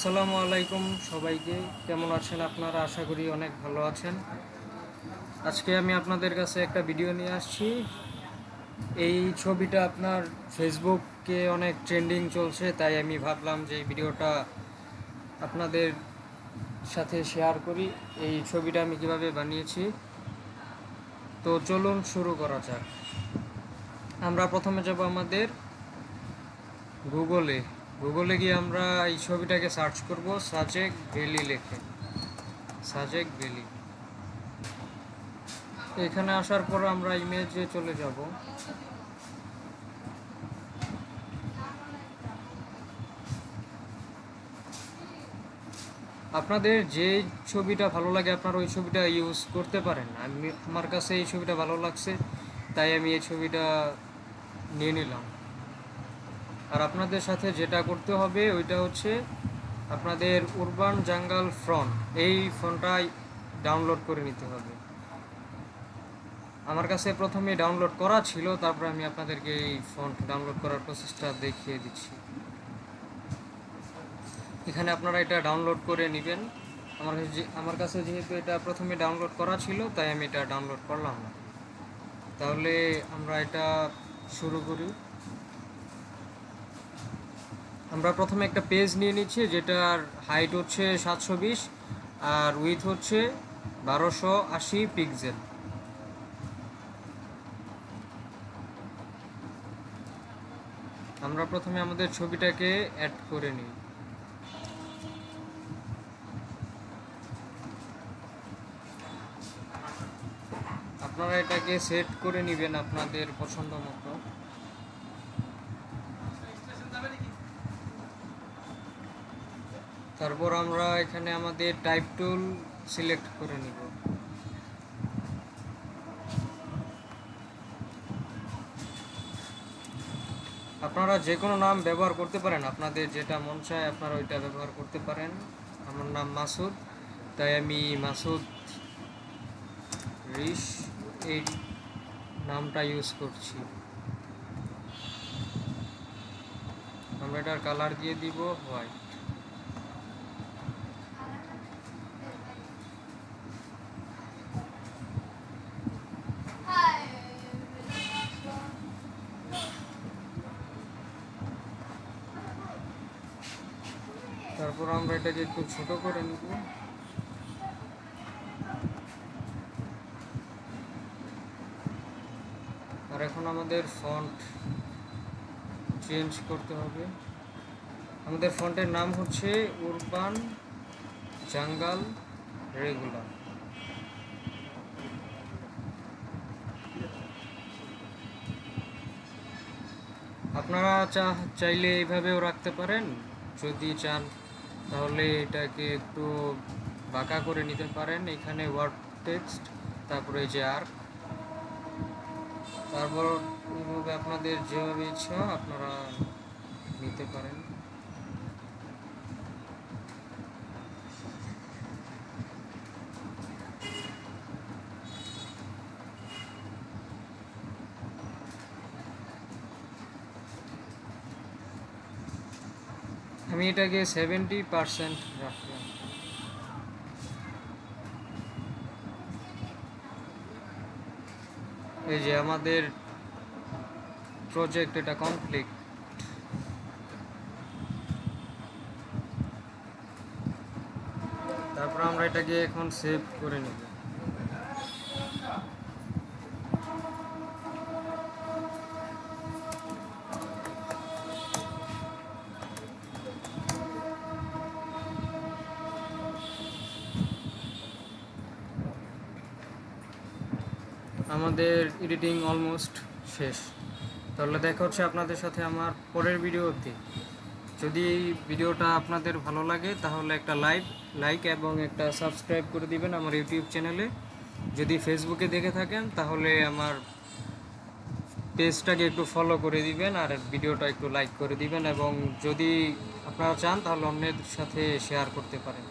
আসসালামু আলাইকুম সবাইকে। কেমন আছেন আপনারা? আশা করি অনেক ভালো আছেন। আজকে আমি আপনাদের কাছে একটা ভিডিও নিয়ে আসছি। এই ছবিটা আপনার ফেসবুকে অনেক ট্রেন্ডিং চলছে, তাই আমি ভাবলাম যে এই ভিডিওটা আপনাদের সাথে শেয়ার করি। এই ছবিটা আমি কিভাবে বানিয়েছি। তো চলুন শুরু করা যাক। আমরা প্রথমে যাব আমাদের গুগলে গিয়ে আমরা এই ছবিটাকে সার্চ করব সাজেক ভ্যালি লিখে। সাজেক ভ্যালি, এখানে আসার পর আমরা ইমেজে চলে যাব। আপনাদের যে ছবিটা ভালো লাগে আপনারা ওই ছবিটা ইউজ করতে পারেন। আমার কাছে এই ছবিটা ভালো লাগছে, তাই আমি এই ছবিটা নিয়ে নিলাম। আর আপনাদের সাথে যেটা করতে হবে ওইটা হচ্ছে আপনাদের উরবান জাঙ্গল ফন্ট, এই ফন্টটাই ডাউনলোড করে নিতে হবে। আমার কাছে প্রথমে ডাউনলোড করা ছিল, তারপরে আমি আপনাদেরকে এই ফন্ট ডাউনলোড করার প্রসেসটা দেখিয়ে দিচ্ছি। এখানে আপনারা এটা ডাউনলোড করে নেবেন। আমার কাছে যেহেতু এটা প্রথমে ডাউনলোড করা ছিল, তাই আমি এটা ডাউনলোড করলাম না। তাহলে আমরা এটা শুরু করি। আমরা প্রথমে একটা পেজ নিয়ে নিচ্ছি, যেটার হাইট হচ্ছে 720 আর উইথ হচ্ছে 1280 পিক্সেল। আমরা প্রথমে আমাদের ছবিটাকে অ্যাড করে নিই। আপনারা এটাকে সেট করে নেবেন আপনাদের পছন্দ মতো। তারপর আমরা এখানে আমাদের টাইপ টুল সিলেক্ট করে নিব। আপনারা যে কোনো নাম ব্যবহার করতে পারেন, আপনাদের যেটা মন চায় আপনারা ওইটা ব্যবহার করতে পারেন। আমার নাম মাসুদ, তাই আমি মাসুদ রিশ এই নামটা ইউজ করছি। আমরা এটার কালার দিয়ে দিব হোয়াইট। তারপর আমরা এটাকে একটু ছোট করে নিব। আর এখন আমাদের ফন্ট চেঞ্জ করতে হবে। আমাদের ফন্টের নাম হচ্ছে উরবান জাঙ্গল রেগুলার। আপনারা চাইলে এইভাবেও রাখতে পারেন, যদি চান তাহলে এটাকে একটু বাঁকা করে নিতে পারেন। এখানে ওয়ার্ড টেক্সট, তারপরে এই যে আর্ক, তারপর এইভাবে আপনাদের যেভাবে ইচ্ছা আপনারা নিতে পারেন। আমি এটাকে 70% রাখলাম। এই যে আমাদের প্রজেক্ট এটা কমপ্লিট। তারপর আমরা এটাকে এখন সেভ করে নেব। আমাদের এডিটিং অলমোস্ট শেষ। তাহলে দেখা হচ্ছে আপনাদের সাথে আমার পরের ভিডিওতে। যদি এই ভিডিওটা আপনাদের ভালো লাগে তাহলে একটা লাইক এবং একটা সাবস্ক্রাইব করে দিবেন আমার ইউটিউব চ্যানেলে। যদি ফেসবুকে দেখে থাকেন তাহলে আমার পেজটাকে একটু ফলো করে দিবেন আর ভিডিওটা একটু লাইক করে দিবেন, এবং যদি আপনারা চান তাহলে অন্যের সাথে শেয়ার করতে পারেন।